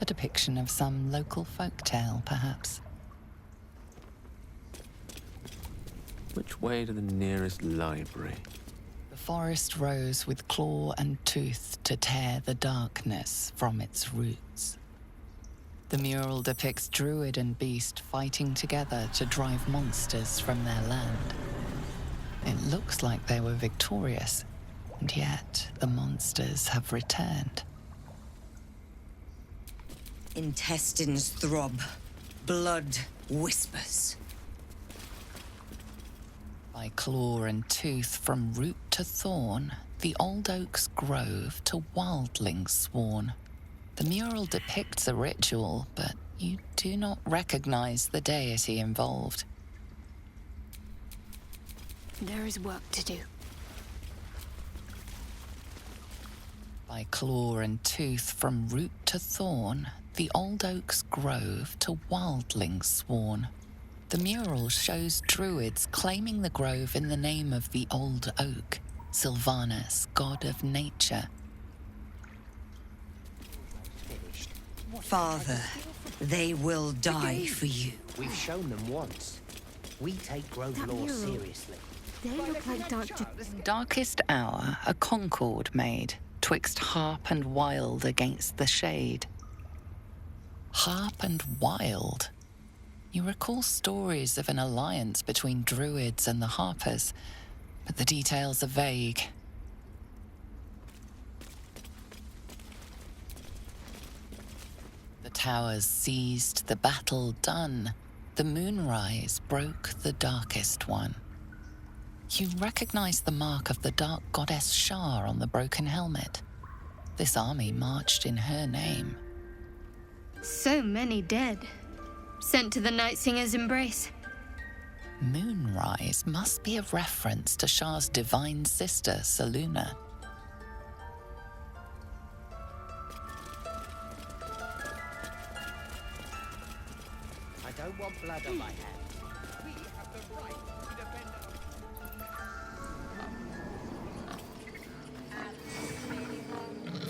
A depiction of some local folktale, perhaps. Which way to the nearest library? The forest rose with claw and tooth to tear the darkness from its roots. The mural depicts druid and beast fighting together to drive monsters from their land. It looks like they were victorious, and yet the monsters have returned. Intestines throb, blood whispers. By claw and tooth from root to thorn, the old oak's grove to wildlings sworn. The mural depicts a ritual, but you do not recognize the deity involved. There is work to do. By claw and tooth from root to thorn, the old oak's grove to wildlings sworn. The mural shows druids claiming the grove in the name of the old oak, Sylvanus, god of nature. Father, they will die for you. We've shown them once. We take grove That law mural. seriously. They look like Darkest hour, a concord made, twixt harp and wild against the shade. Harp and wild? You recall stories of an alliance between druids and the Harpers, but the details are vague. The towers seized, the battle done. The moonrise broke the darkest one. You recognize the mark of the dark goddess Shar on the broken helmet. This army marched in her name. so many dead. Sent to the Night Singer's embrace. Moonrise must be a reference to Shar's divine sister, Selune. I don't want blood on my hands. We have the right to defend our...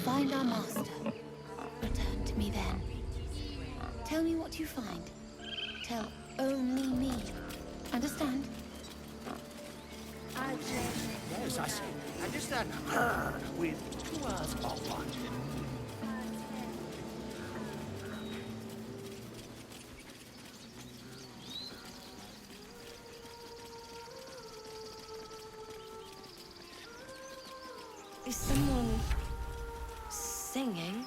Find our master. Return to me then. Tell me what you find. Tell only me. Understand? Yes, I see. Understand? With 2 hours of one. Is someone singing?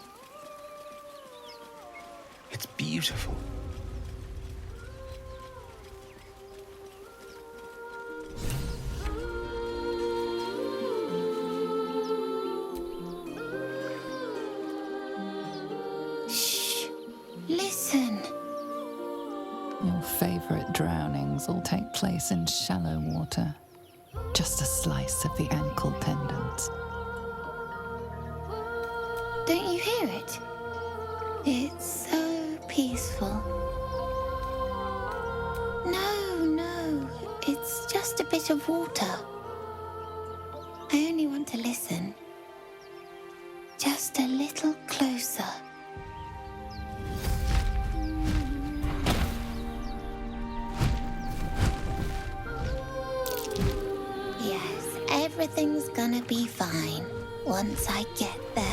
It's beautiful. Shh! Listen! Your favorite drownings all take place in shallow water. Just a slice of the ankle tendons. Don't you hear it? It's so peaceful. No, it's just a bit of water. I only want to listen. Just a little closer. Yes, everything's gonna be fine once I get there.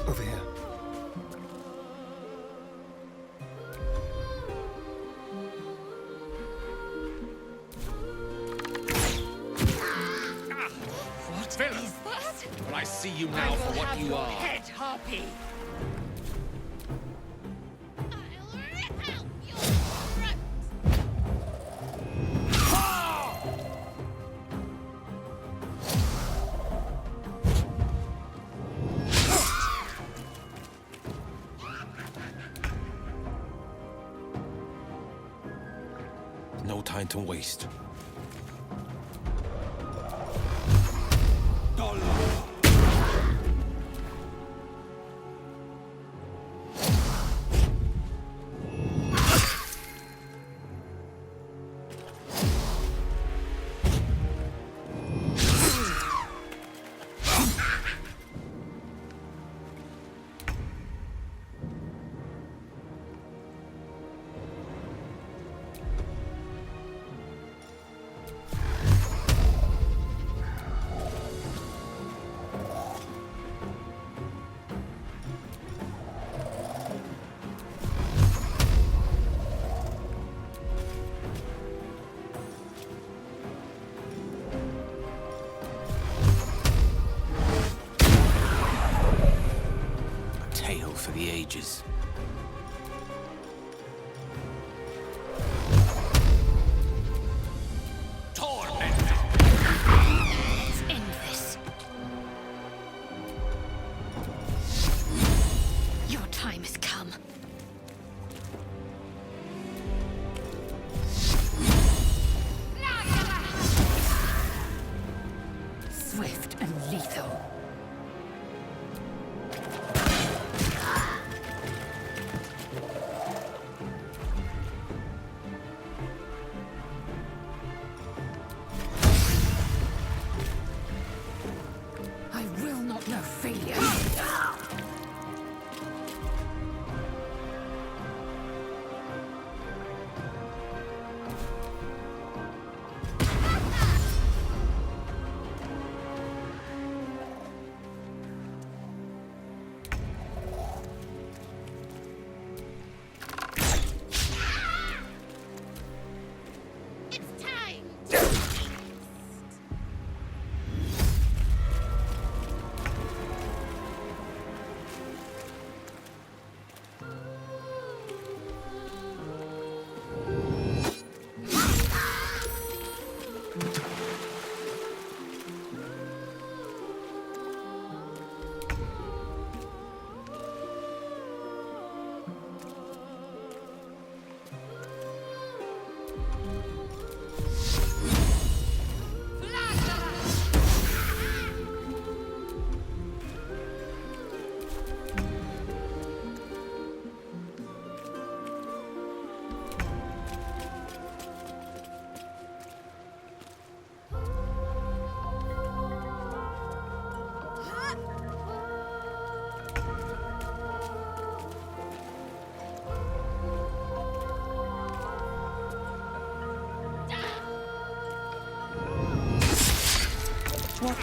Over here. What Villain! is this? But I see you now for what you are. Head, Harpy! No time to waste. ages. Let's end this. Your time has come. Swift and lethal. I will not know failure. It's time to feast. What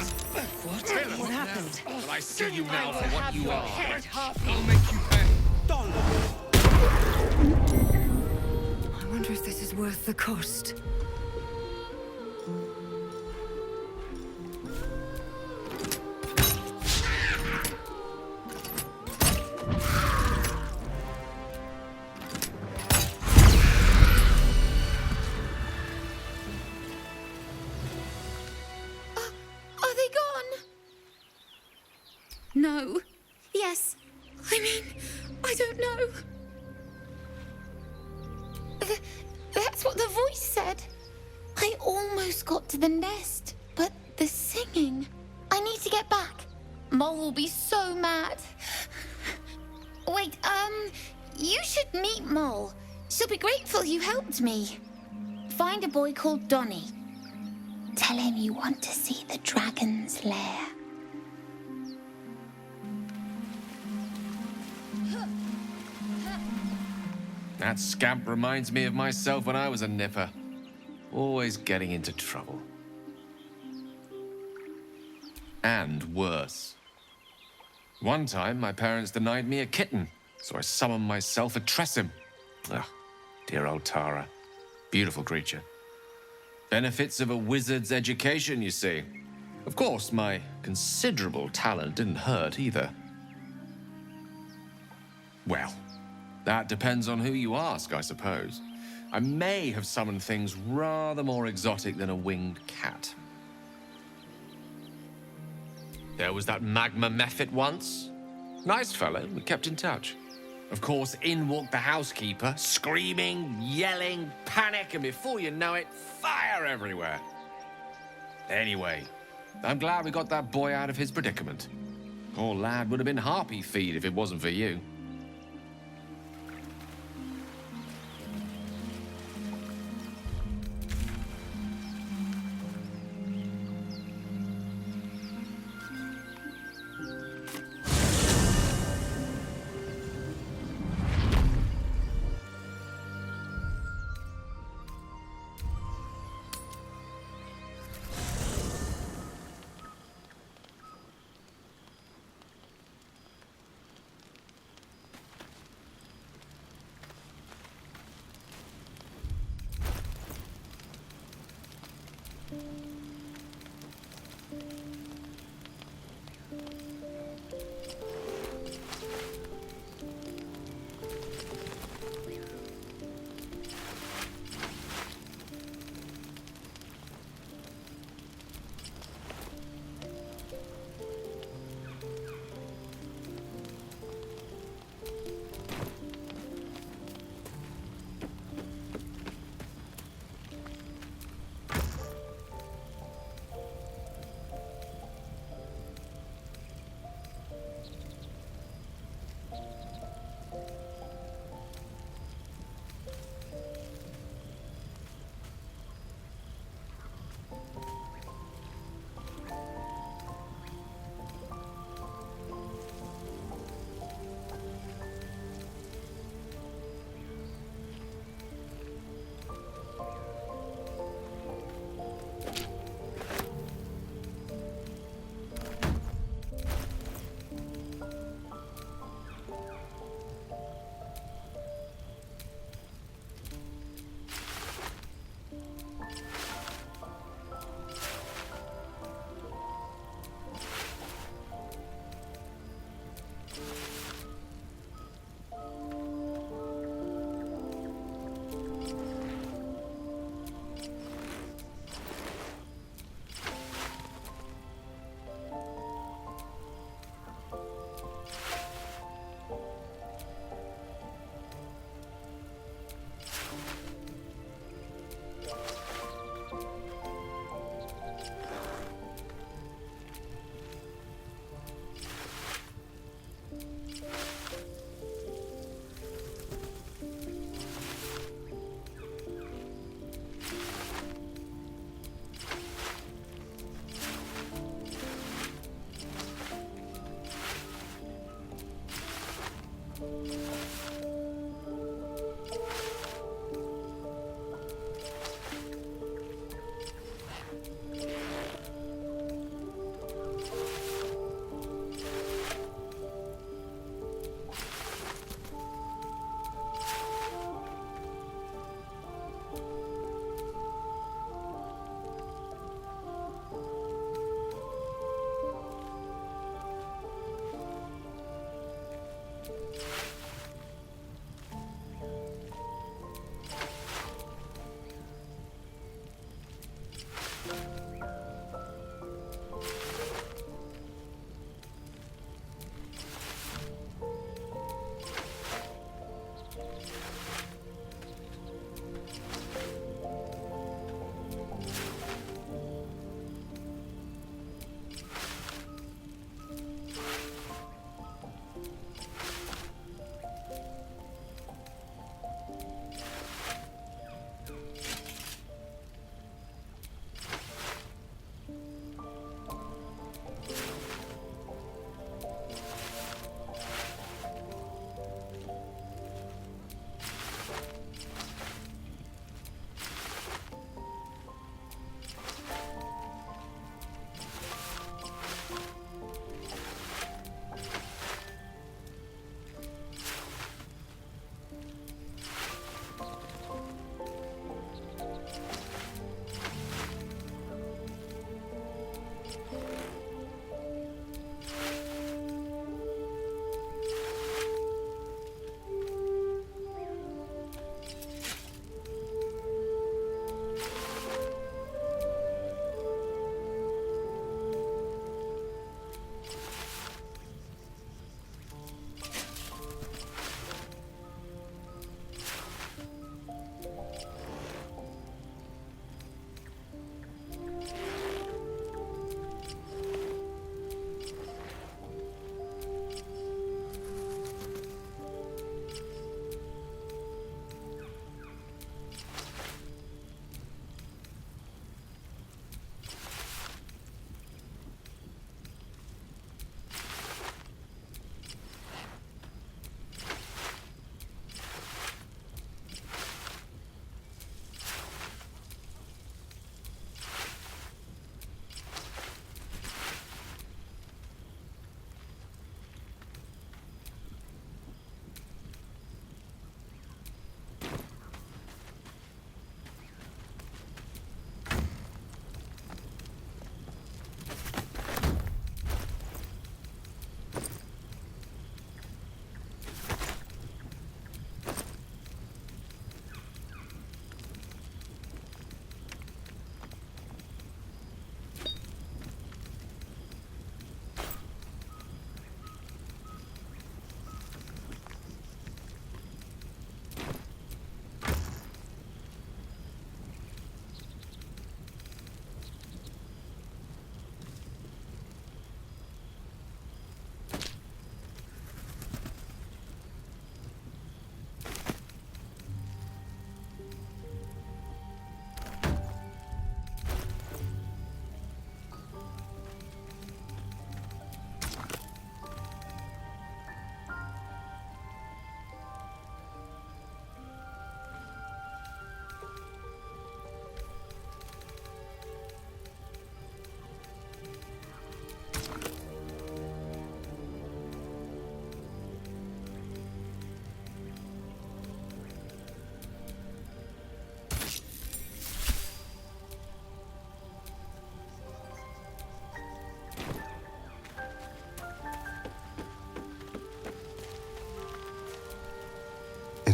happened? Will I see you now for what you are? Harpy. I'll make you pay. I wonder if this is worth the cost. Are they gone? No. Yes. I mean, I don't know. That's what the voice said. I almost got to the nest, but the singing. I need to get back. Mole will be so mad. Wait, you should meet Mole. She'll be grateful you helped me. Find a boy called Donny. Tell him you want to see the dragon's lair. That scamp reminds me of myself when I was a nipper. Always getting into trouble. And worse. One time, my parents denied me a kitten, so I summoned myself a Tressim. Ah, dear old Tara. Beautiful creature. Benefits of a wizard's education, you see. Of course, my considerable talent didn't hurt either. Well, that depends on who you ask, I suppose. I may have summoned things rather more exotic than a winged cat. There was that magma mephit once. Nice fellow, we kept in touch. Of course, in walked the housekeeper, screaming, yelling, panic, and before you know it, fire everywhere. Anyway, I'm glad we got that boy out of his predicament. Poor lad would have been harpy feed if it wasn't for you.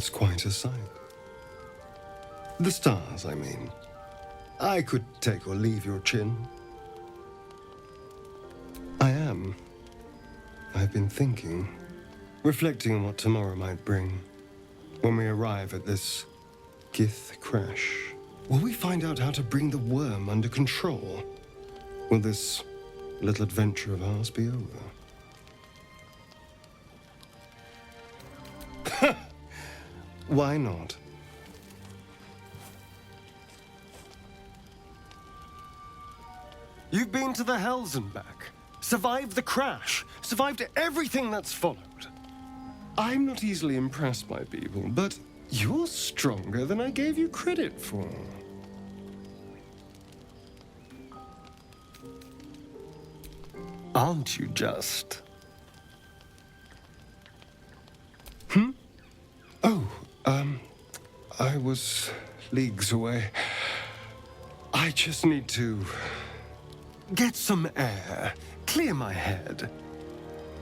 It's quite a sight. The stars, I mean. I could take or leave your chin. I am. I've been thinking, reflecting on what tomorrow might bring. When we arrive at this Gith crash, will we find out how to bring the worm under control? Will this little adventure of ours be over? Why not? You've been to the Hells and back, survived the crash, survived everything that's followed. I'm not easily impressed by people, but you're stronger than I gave you credit for. Aren't you just? Oh, I was leagues away. I just need to get some air, clear my head.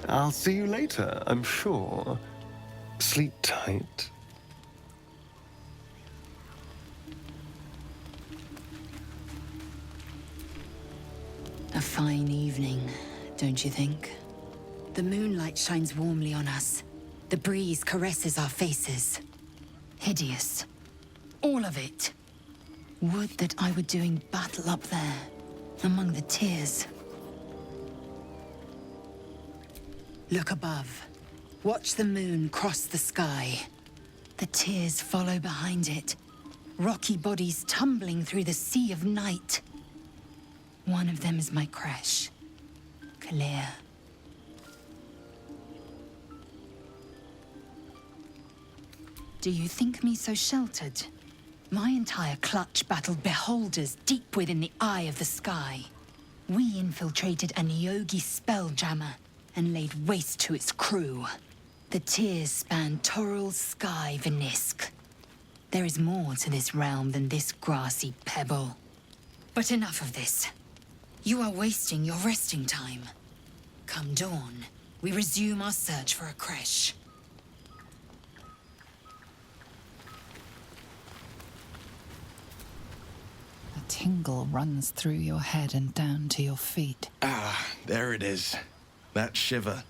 I'll see you later, I'm sure. Sleep tight. A fine evening, don't you think? The moonlight shines warmly on us. The breeze caresses our faces. Hideous. All of it. Would that I were doing battle up there, among the Tyrs. Look above. Watch the moon cross the sky. The Tyrs follow behind it. Rocky bodies tumbling through the sea of night. One of them is my crash. Clear. Do you think me so sheltered? My entire clutch battled beholders deep within the eye of the sky. We infiltrated a Neogi spelljammer and laid waste to its crew. The Tyrs span Toral's sky, Venisk. There is more to this realm than this grassy pebble. But enough of this. You are wasting your resting time. Come dawn, we resume our search for a creche. A tingle runs through your head and down to your feet. Ah, there it is. That shiver.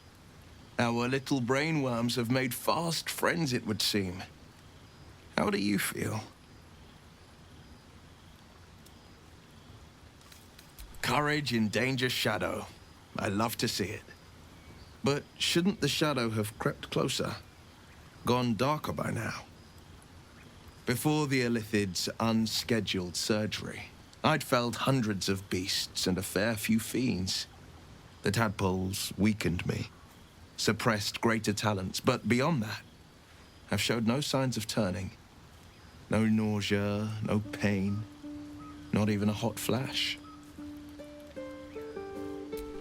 Our little brainworms have made fast friends, it would seem. How do you feel? Courage in danger shadow. I love to see it. But shouldn't the shadow have crept closer? Gone darker by now? Before the Illithid's unscheduled surgery, I'd felled hundreds of beasts and a fair few fiends. The tadpoles weakened me, suppressed greater talents, but beyond that, have showed no signs of turning. No nausea, no pain, not even a hot flash.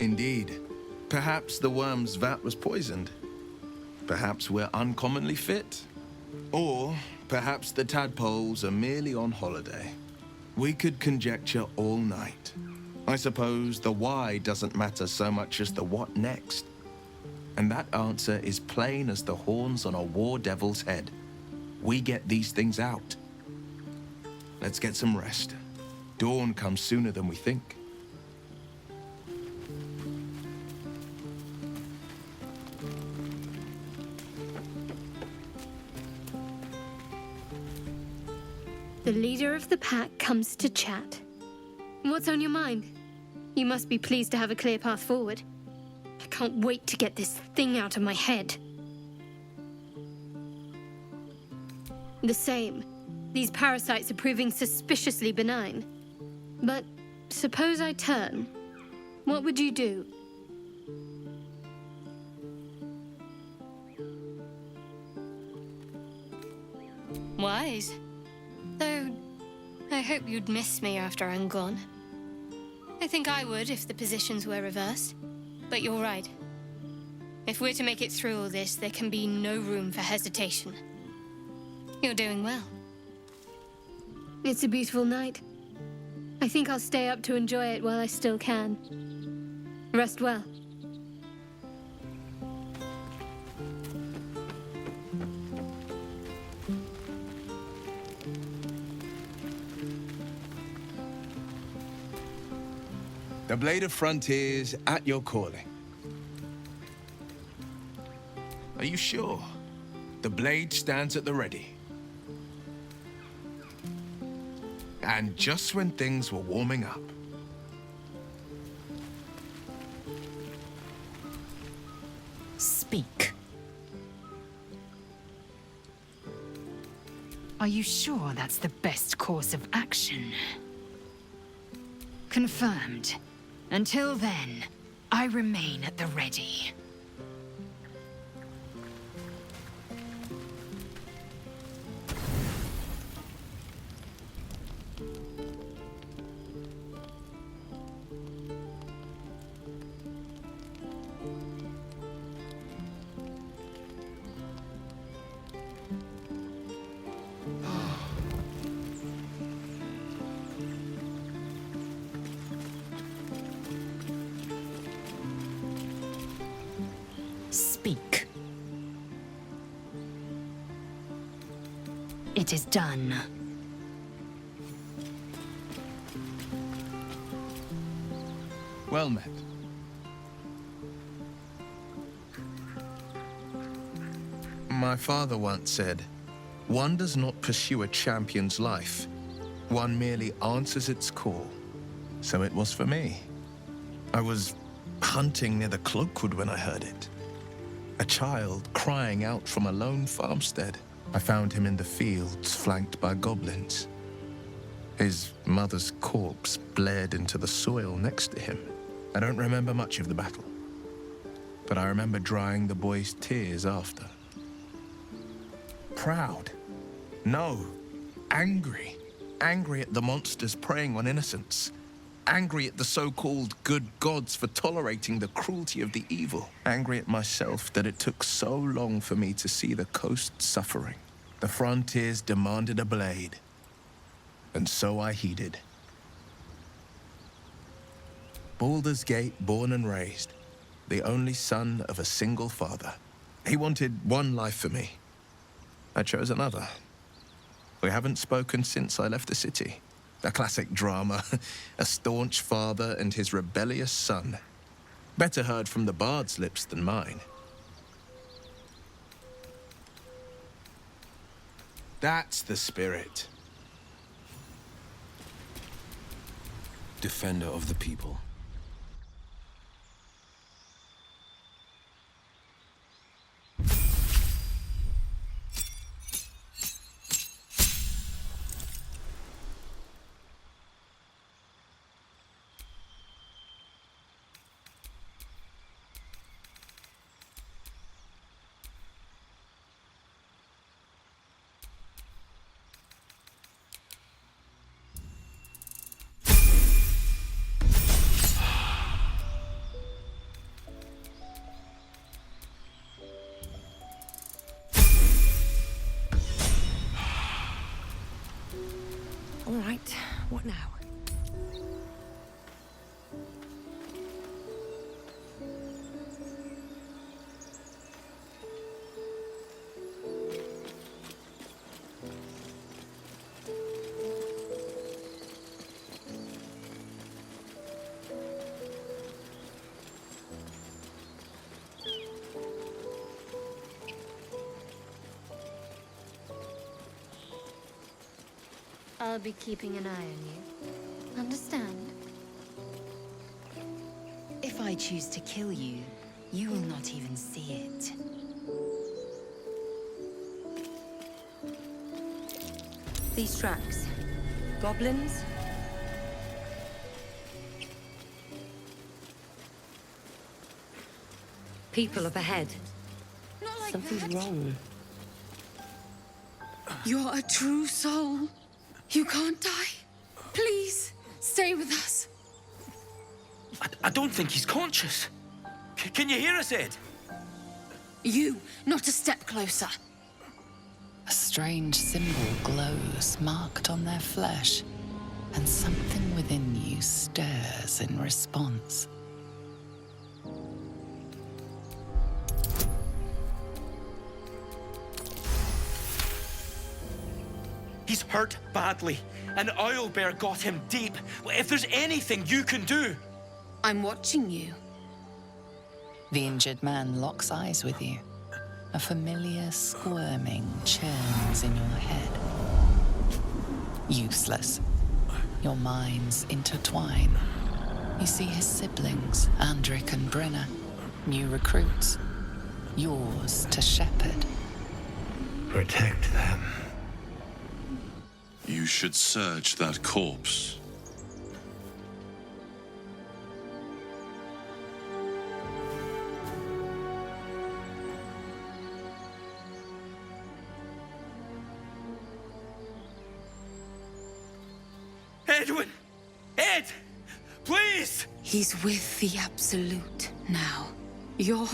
Indeed, perhaps the worm's vat was poisoned. Perhaps we're uncommonly fit. Or perhaps the tadpoles are merely on holiday. We could conjecture all night. I suppose the why doesn't matter so much as the what next. And that answer is plain as the horns on a war devil's head. We get these things out. Let's get some rest. Dawn comes sooner than we think. The leader of the pack comes to chat. What's on your mind? You must be pleased to have a clear path forward. I can't wait to get this thing out of my head. The same. These parasites are proving suspiciously benign. But suppose I turn. What would you do? Wise. Though, I hope you'd miss me after I'm gone. I think I would if the positions were reversed. But you're right. If we're to make it through all this, there can be no room for hesitation. You're doing well. It's a beautiful night. I think I'll stay up to enjoy it while I still can. Rest well. The Blade of Frontiers at your calling. Are you sure? The blade stands at the ready. And just when things were warming up. Speak. Are you sure that's the best course of action? Confirmed. Until then, I remain at the ready. Speak. It is done. Well met. My father once said, one does not pursue a champion's life. One merely answers its call. So it was for me. I was hunting near the Cloakwood when I heard it. A child crying out from a lone farmstead. I found him in the fields, flanked by goblins. His mother's corpse bled into the soil next to him. I don't remember much of the battle, but I remember drying the boy's tears after. Proud? No. Angry. Angry at the monsters preying on innocents. Angry at the so-called good gods for tolerating the cruelty of the evil. Angry at myself that it took so long for me to see the coast suffering. The frontiers demanded a blade, and so I heeded. Baldur's Gate, born and raised, the only son of a single father. He wanted one life for me. I chose another. We haven't spoken since I left the city. A classic drama, a staunch father and his rebellious son. Better heard from the bard's lips than mine. That's the spirit. Defender of the people. All right, what now? I'll be keeping an eye on you. Understand? If I choose to kill you, you will not even see it. These tracks. Goblins? People up ahead. Something's wrong. You're a true soul. You can't die. Please, stay with us. I don't think he's conscious. Can you hear us, Ed? You, not a step closer. A strange symbol glows, marked on their flesh, and something within you stirs in response. He's hurt badly. An owlbear got him deep. If there's anything you can do... I'm watching you. The injured man locks eyes with you. A familiar squirming churns in your head. Useless. Your minds intertwine. You see his siblings, Andric and Brenna, new recruits. Yours to shepherd. Protect them. You should search that corpse. Edwin! Ed! Please! He's with the Absolute now. You're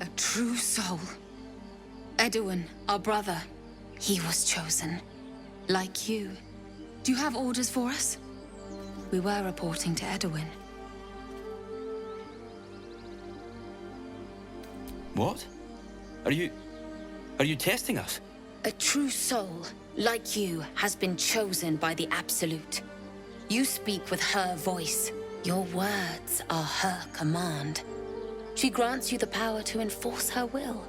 a true soul. Edwin, our brother, he was chosen. Like you. Do you have orders for us? We were reporting to Edwin. What? Are you testing us? A true soul, like you, has been chosen by the Absolute. You speak with her voice. Your words are her command. She grants you the power to enforce her will.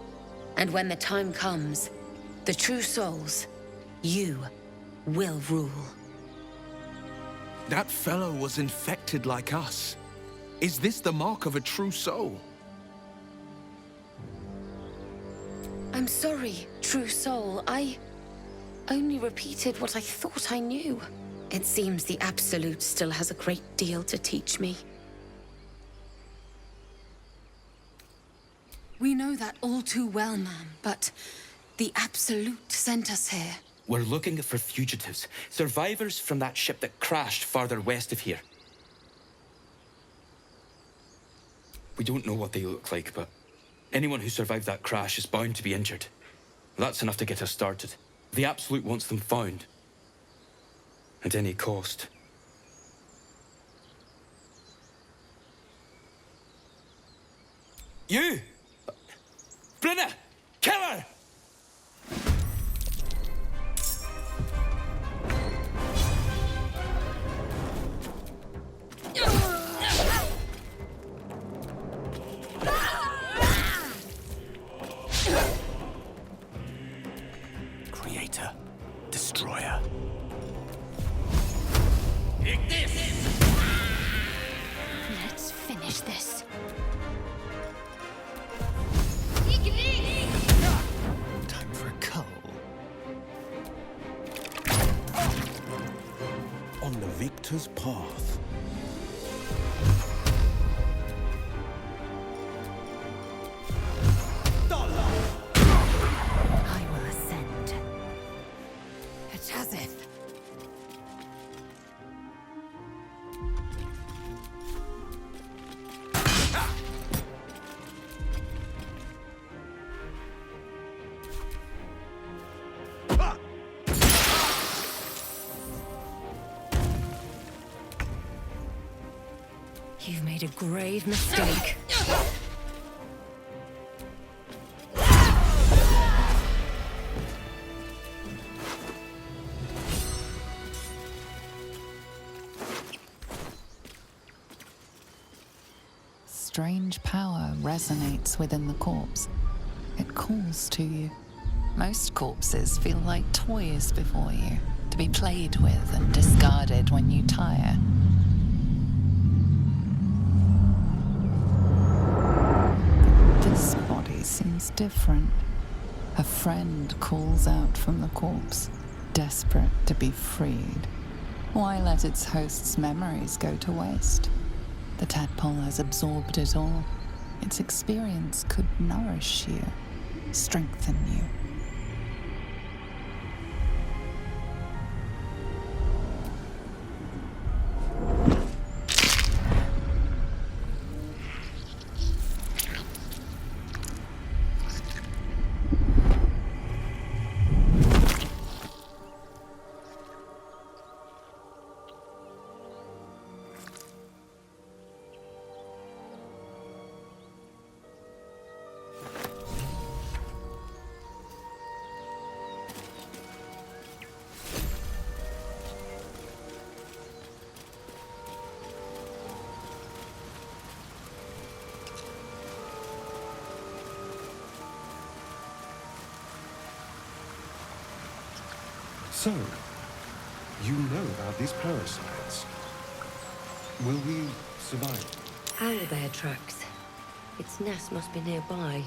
And when the time comes, the true souls, you will rule. That fellow was infected like us. Is this the mark of a true soul? I'm sorry, true soul. I only repeated what I thought I knew. It seems the Absolute still has a great deal to teach me. We know that all too well, ma'am, but the Absolute sent us here. We're looking for fugitives, survivors from that ship that crashed farther west of here. We don't know what they look like, but anyone who survived that crash is bound to be injured. That's enough to get us started. The Absolute wants them found. At any cost. You! Brenna! Kill her! Creator, destroyer. Let's finish this. Time for a cull. On the victor's path. I will ascend. Hatazeth. You've made a grave mistake. Strange power resonates within the corpse. It calls to you. Most corpses feel like toys before you, to be played with and discarded when you tire. This body seems different. A friend calls out from the corpse, desperate to be freed. Why let its host's memories go to waste? The tadpole has absorbed it all. Its experience could nourish you, strengthen you. So, you know about these parasites. Will we survive? Owlbear tracks. Its nest must be nearby.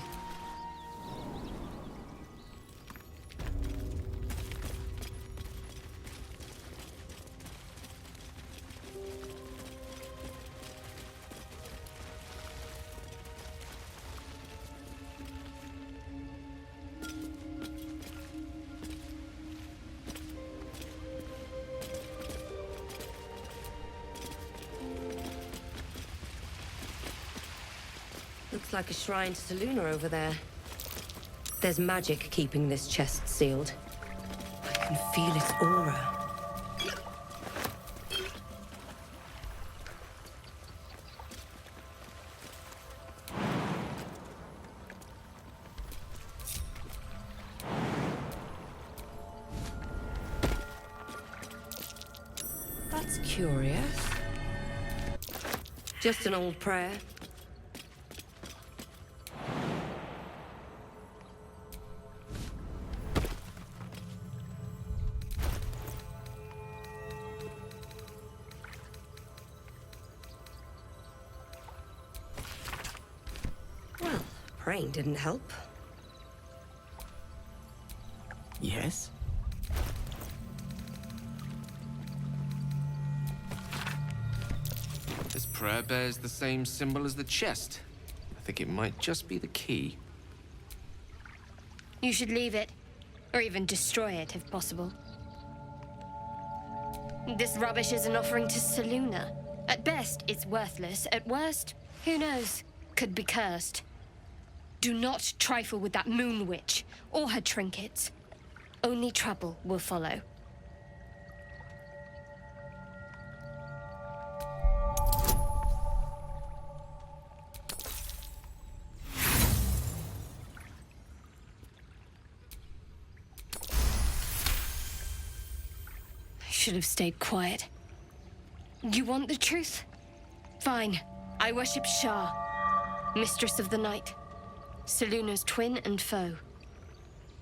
Looks like a shrine to Selune over there. There's magic keeping this chest sealed. I can feel its aura. That's curious. Just an old prayer. Praying didn't help. Yes? This prayer bears the same symbol as the chest. I think it might just be the key. You should leave it, or even destroy it if possible. This rubbish is an offering to Selune. At best, it's worthless. At worst, who knows? Could be cursed. Do not trifle with that moon witch, or her trinkets. Only trouble will follow. I should have stayed quiet. You want the truth? Fine. I worship Shah, Mistress of the Night. Selune's twin and foe.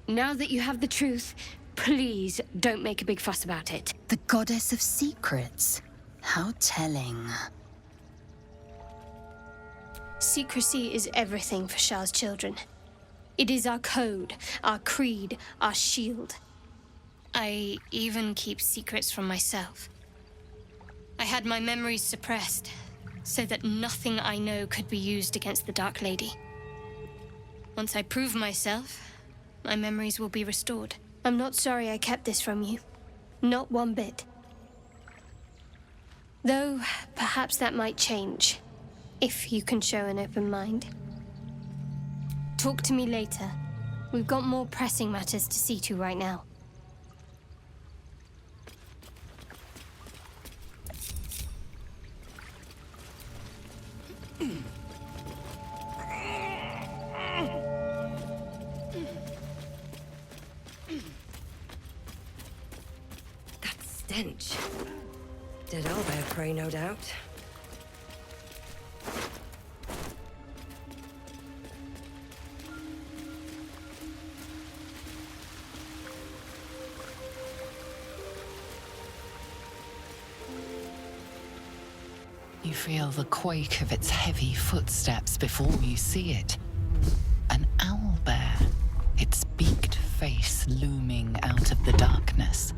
Now that you have the truth, please don't make a big fuss about it. The goddess of secrets. How telling. Secrecy is everything for Shah's children. It is our code, our creed, our shield. I even keep secrets from myself. I had my memories suppressed, so that nothing I know could be used against the Dark Lady. Once I prove myself, my memories will be restored. I'm not sorry I kept this from you. Not one bit. Though, perhaps that might change, if you can show an open mind. Talk to me later. We've got more pressing matters to see to right now. Stench. Dead owlbear prey, no doubt. You feel the quake of its heavy footsteps before you see it. An owlbear, its beaked face looming out of the darkness.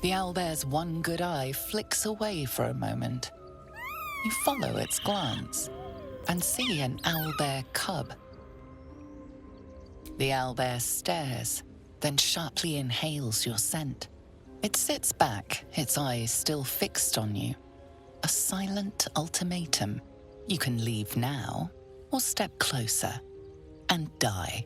The owlbear's one good eye flicks away for a moment. You follow its glance and see an owlbear cub. The owlbear stares, then sharply inhales your scent. It sits back, its eyes still fixed on you. A silent ultimatum. You can leave now, or step closer and die.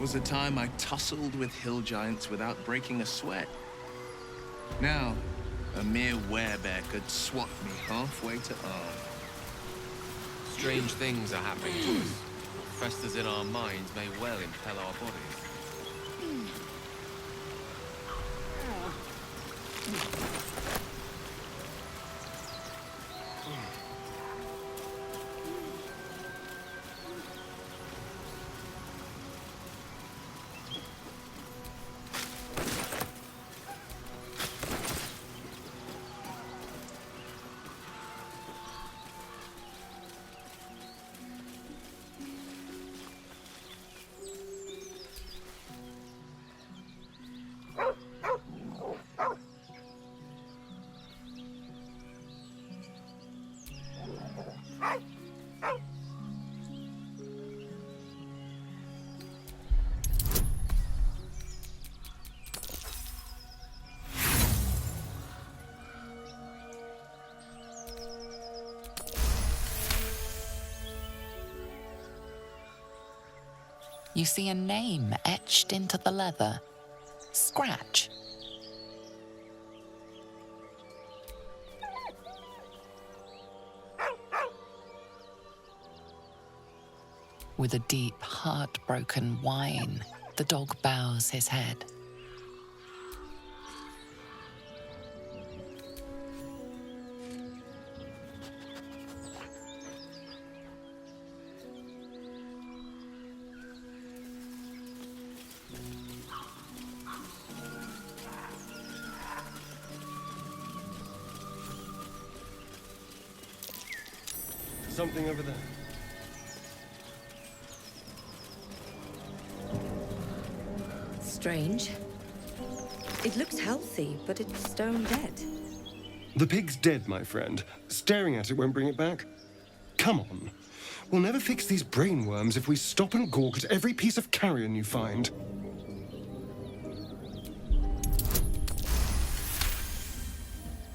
was a time I tussled with hill giants without breaking a sweat. Now, a mere werebear could swat me halfway to arm. Strange things are happening to us. What festers in our minds may well impel our bodies. You see a name etched into the leather. Scratch. With a deep, heartbroken whine, the dog bows his head. Something over there. Strange. It looks healthy, but it's stone dead. The pig's dead, my friend. Staring at it won't bring it back. Come on. We'll never fix these brainworms if we stop and gawk at every piece of carrion you find.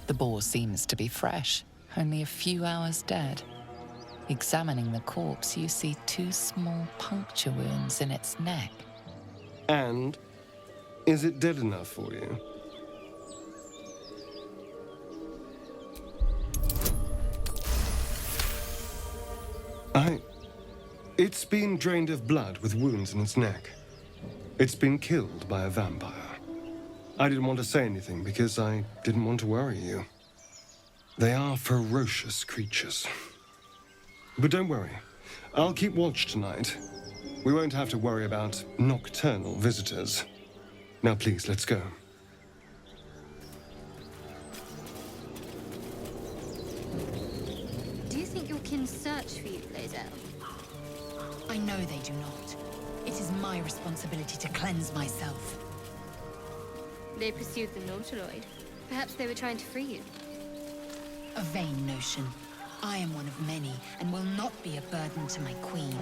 The boar seems to be fresh, only a few hours dead. Examining the corpse, you see 2 small puncture wounds in its neck. And is it dead enough for you? It's been drained of blood with wounds in its neck. It's been killed by a vampire. I didn't want to say anything because I didn't want to worry you. They are ferocious creatures. But don't worry, I'll keep watch tonight. We won't have to worry about nocturnal visitors. Now please, let's go. Do you think your kin search for you, Lae'zel? I know they do not. It is my responsibility to cleanse myself. They pursued the Nautiloid. Perhaps they were trying to free you. A vain notion. I am one of many, and will not be a burden to my queen.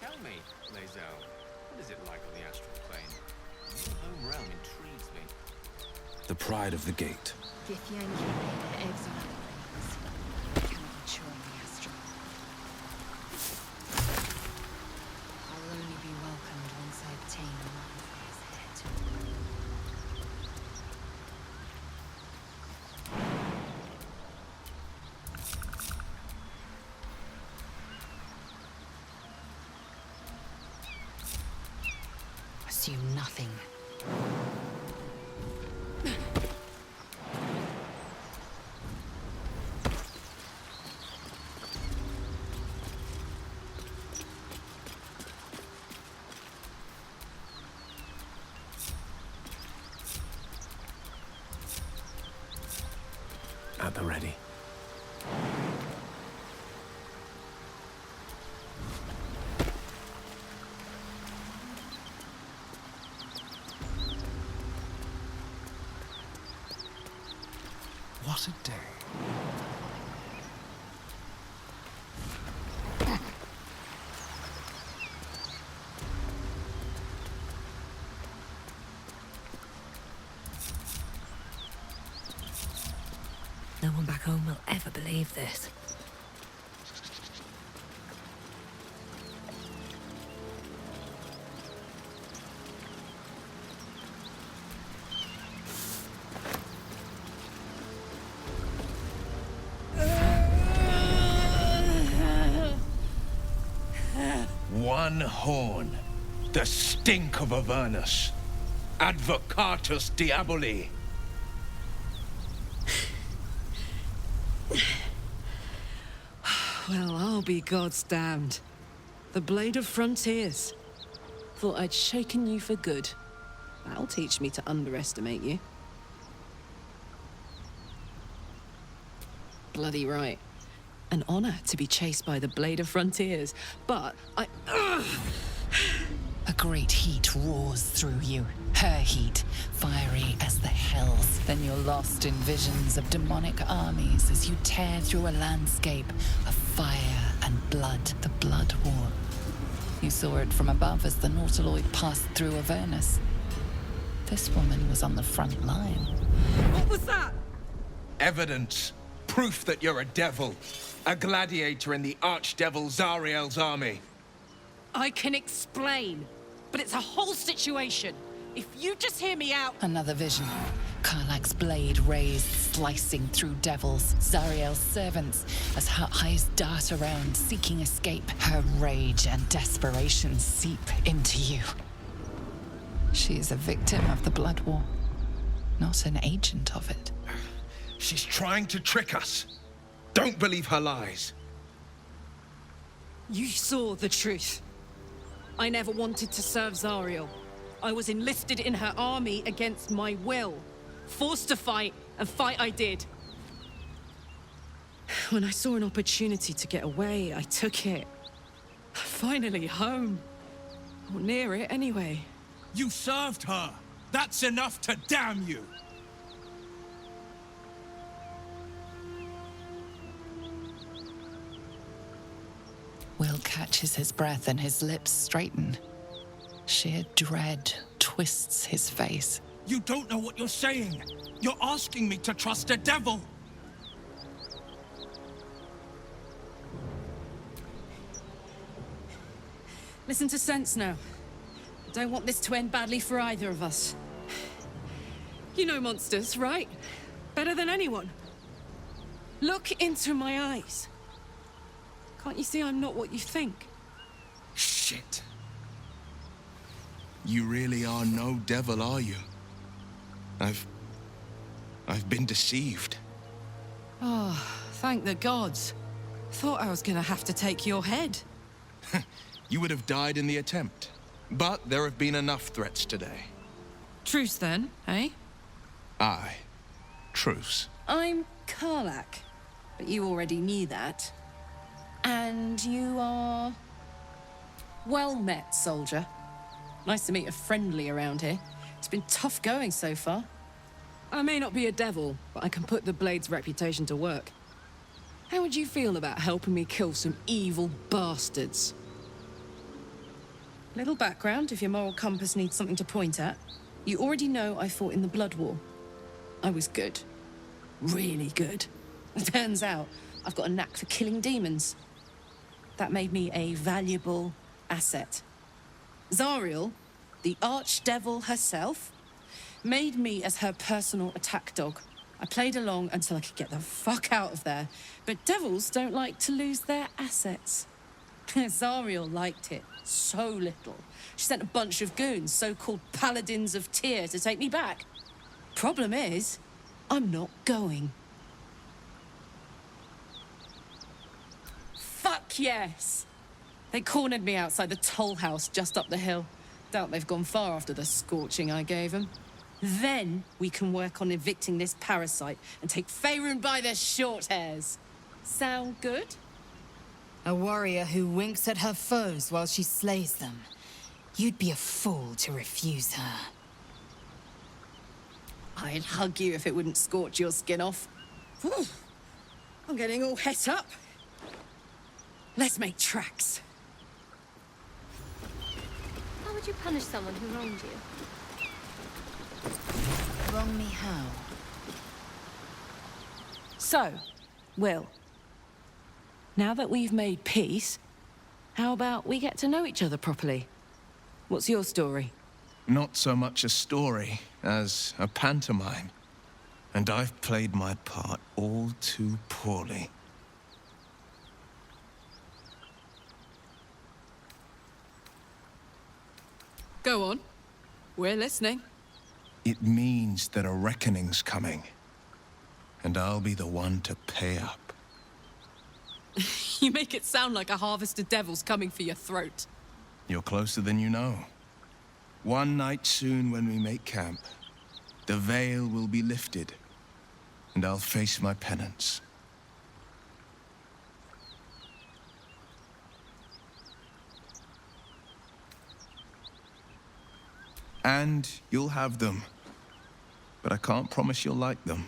Tell me, Lae'zel, what is it like on the astral plane? Your home realm intrigues me. The pride of the gate. Githyanki laid their eggs on other planes. Cannot mature in the astral. I will only be welcomed once I obtain a mark for his head. Assume nothing. At the ready. What a day. No one back home will ever believe this. One horn. The stink of Avernus. Advocatus Diaboli. Well, I'll be God's damned. The Blade of Frontiers. Thought I'd shaken you for good. That'll teach me to underestimate you. Bloody right. An honor to be chased by the Blade of Frontiers, but A great heat roars through you. Her heat, fiery as the hells. Then you're lost in visions of demonic armies as you tear through a landscape of fire and blood, the Blood War. You saw it from above as the Nautiloid passed through Avernus. This woman was on the front line. What was that? Evidence. Proof that you're a devil. A gladiator in the archdevil Zariel's army. I can explain, but it's a whole situation. If you just hear me out... Another vision. Karlach's blade raised, slicing through devils, Zariel's servants, as her eyes dart around, seeking escape. Her rage and desperation seep into you. She is a victim of the Blood War, not an agent of it. She's trying to trick us. Don't believe her lies. You saw the truth. I never wanted to serve Zariel. I was enlisted in her army against my will. Forced to fight, and fight I did. When I saw an opportunity to get away, I took it. Finally home. Or near it, anyway. You served her. That's enough to damn you. Will catches his breath and his lips straighten. Sheer dread twists his face. You don't know what you're saying. You're asking me to trust a devil. Listen to sense now. I don't want this to end badly for either of us. You know monsters, right? Better than anyone. Look into my eyes. Can't you see I'm not what you think? Shit. You really are no devil, are you? I've been deceived. Oh, thank the gods. Thought I was gonna have to take your head. You would have died in the attempt. But there have been enough threats today. Truce then, eh? Aye. Truce. I'm Karlach, but you already knew that. And you are... Well met, soldier. Nice to meet a friendly around here. It's been tough going so far. I may not be a devil, but I can put the Blade's reputation to work. How would you feel about helping me kill some evil bastards? Little background, if your moral compass needs something to point at. You already know I fought in the Blood War. I was good. Really good. Turns out, I've got a knack for killing demons. That made me a valuable asset. Zariel, the archdevil herself, made me as her personal attack dog. I played along until I could get the fuck out of there. But devils don't like to lose their assets. Zariel liked it so little. She sent a bunch of goons, so-called Paladins of Tyr, to take me back. Problem is, I'm not going. Fuck yes! They cornered me outside the toll house just up the hill. Doubt they've gone far after the scorching I gave them. Then we can work on evicting this parasite and take Faerun by their short hairs. Sound good? A warrior who winks at her foes while she slays them. You'd be a fool to refuse her. I'd hug you if it wouldn't scorch your skin off. Whew. I'm getting all het up. Let's make tracks. How would you punish someone who wronged you? Wrong me how? So, Will, now that we've made peace, how about we get to know each other properly? What's your story? Not so much a story as a pantomime. And I've played my part all too poorly. Go on. We're listening. It means that a reckoning's coming. And I'll be the one to pay up. You make it sound like a harvest of devils coming for your throat. You're closer than you know. One night soon when we make camp, the veil will be lifted, and I'll face my penance. And you'll have them, but I can't promise you'll like them.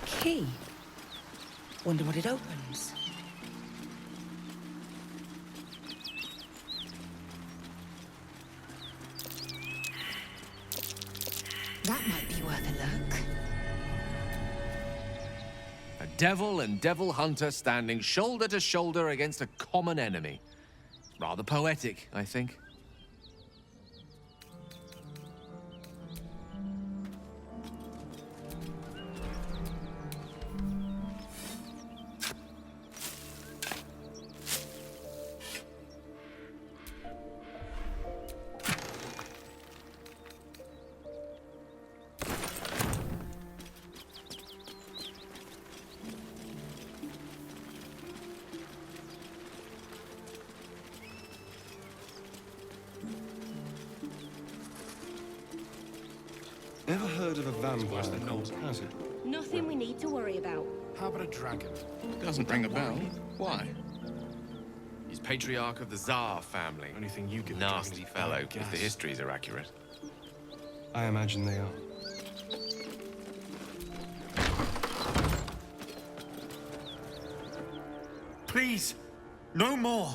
Key. Wonder what it opens. That might be worth a look. A devil and devil hunter standing shoulder to shoulder against a common enemy. Rather poetic, I think. Ever heard of a vampire called Hazard? Nothing we need to worry about. How about a dragon? Doesn't ring a bell. Why? He's patriarch of the Tsar family. Anything you give a Nasty dragon, fellow, I if the guess. histories are accurate. I imagine they are. Please, no more.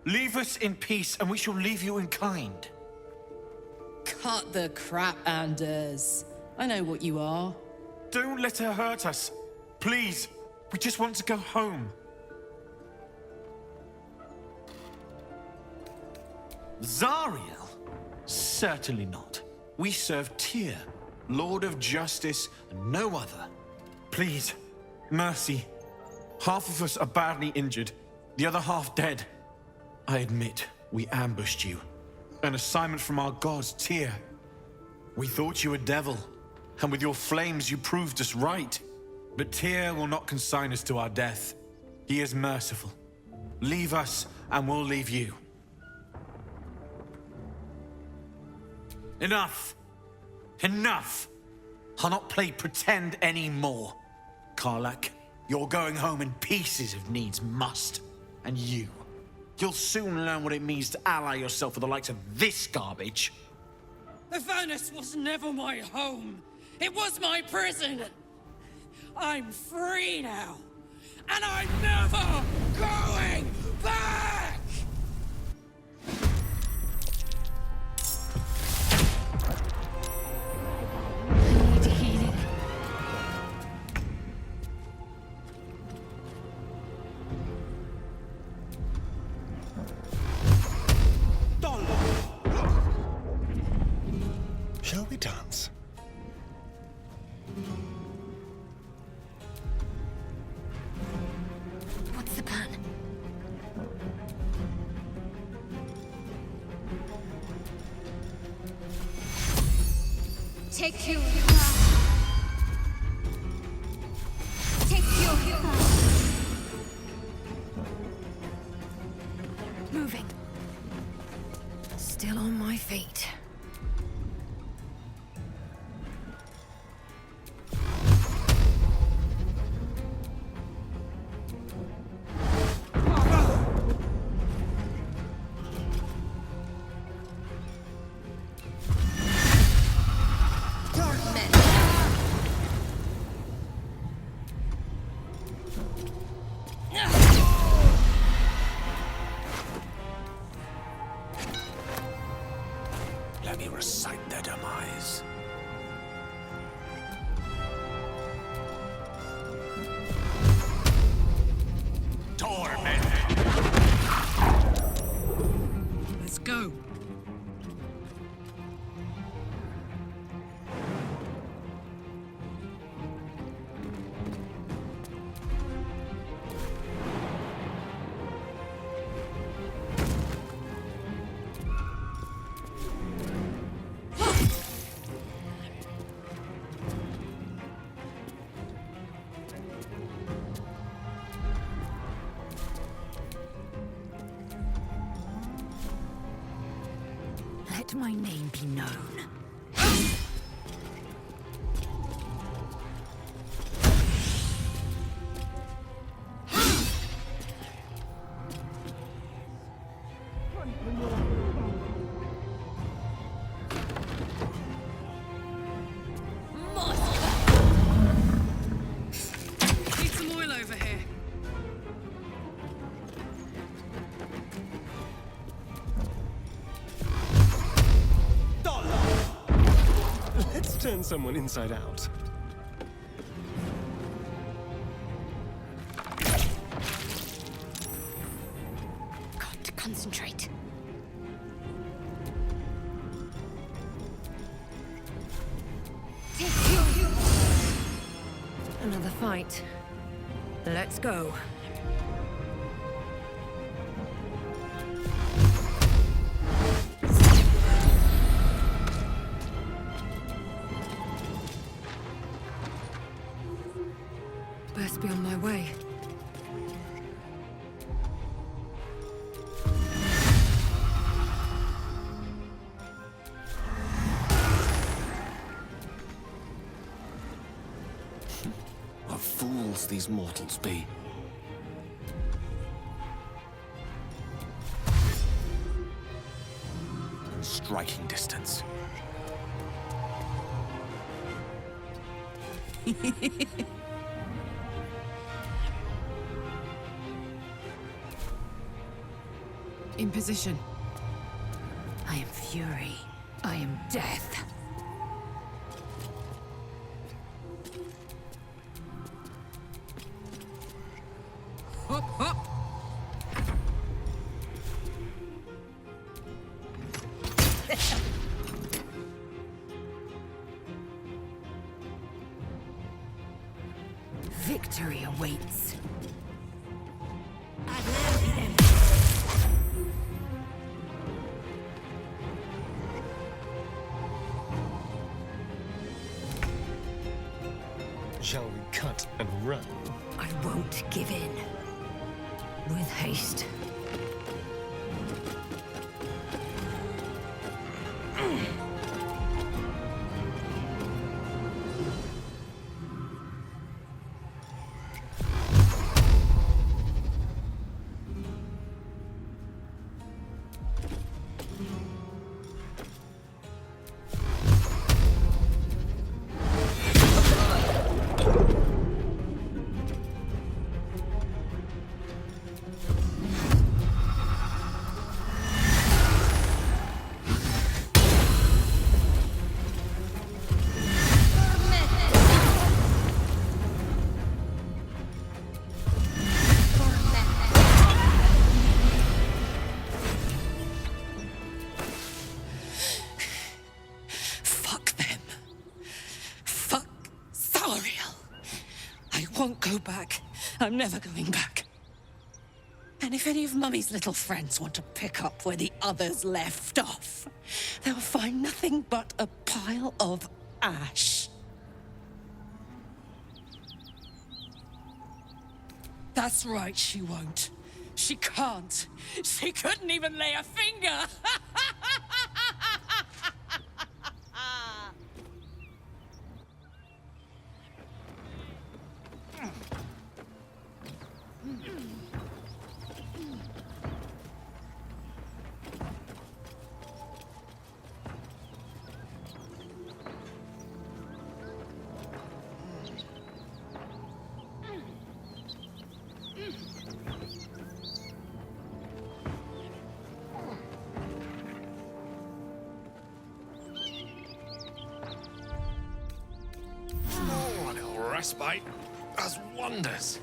Leave us in peace, and we shall leave you in kind. Cut the crap, Anders. I know what you are. Don't let her hurt us. Please, we just want to go home. Zariel? Certainly not. We serve Tyr, Lord of Justice, and no other. Please, mercy. Half of us are badly injured, the other half dead. I admit, we ambushed you. An assignment from our gods, Tyr. We thought you a devil, and with your flames you proved us right. But Tyr will not consign us to our death. He is merciful. Leave us, and we'll leave you. Enough! Enough! I'll not play pretend anymore. Karlach, you're going home in pieces if needs must. And you'll soon learn what it means to ally yourself with the likes of this garbage. The furnace was never my home. It was my prison. I'm free now. And I'm never going back! I need healing. Shall we dance? What's the plan? Take you. Take you. Moving. Still on my feet. Dark men. Let my name be known. Need some oil over here. Let's turn someone inside out. Got to concentrate. Another fight. Let's go. Best be on my way. What fools these mortals be. Striking distance. In position. I am fury. I am death. Hop, hop. Victory awaits. Shall we cut and run? I won't give in. With haste. Won't go back. I'm never going back. And if any of Mummy's little friends want to pick up where the others left off, they'll find nothing but a pile of ash. That's right, she won't. She can't. She couldn't even lay a finger. Oh, a little respite does wonders.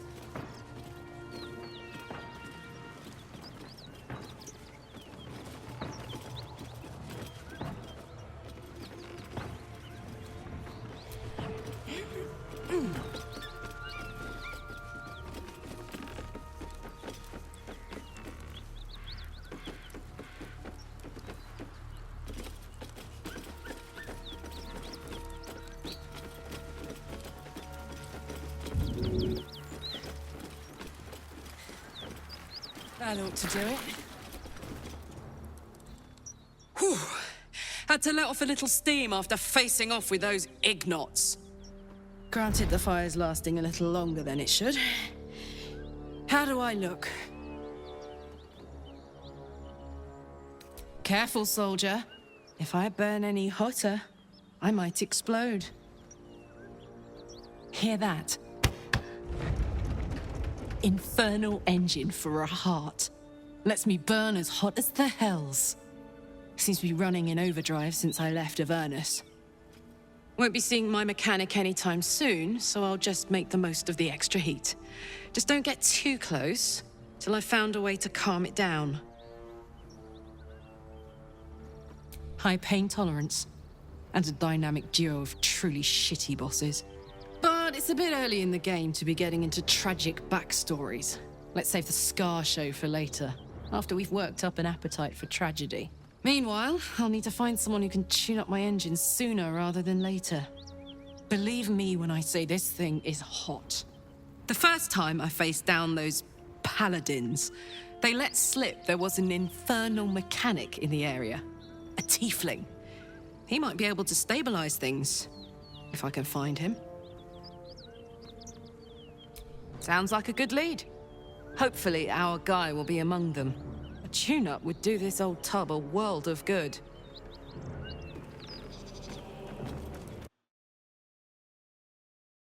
That ought to do it. Whew. Had to let off a little steam after facing off with those ignots. Granted, the fire's lasting a little longer than it should. How do I look? Careful, soldier. If I burn any hotter, I might explode. Hear that? Infernal engine for a heart. Lets me burn as hot as the hells. Seems to be running in overdrive since I left Avernus. Won't be seeing my mechanic anytime soon, so I'll just make the most of the extra heat. Just don't get too close, till I've found a way to calm it down. High pain tolerance, and a dynamic duo of truly shitty bosses. But it's a bit early in the game to be getting into tragic backstories. Let's save the Scar show for later, after we've worked up an appetite for tragedy. Meanwhile, I'll need to find someone who can tune up my engine sooner rather than later. Believe me when I say this thing is hot. The first time I faced down those Paladins, they let slip there was an infernal mechanic in the area. A tiefling. He might be able to stabilize things, if I can find him. Sounds like a good lead. Hopefully our guy will be among them. A tune-up would do this old tub a world of good.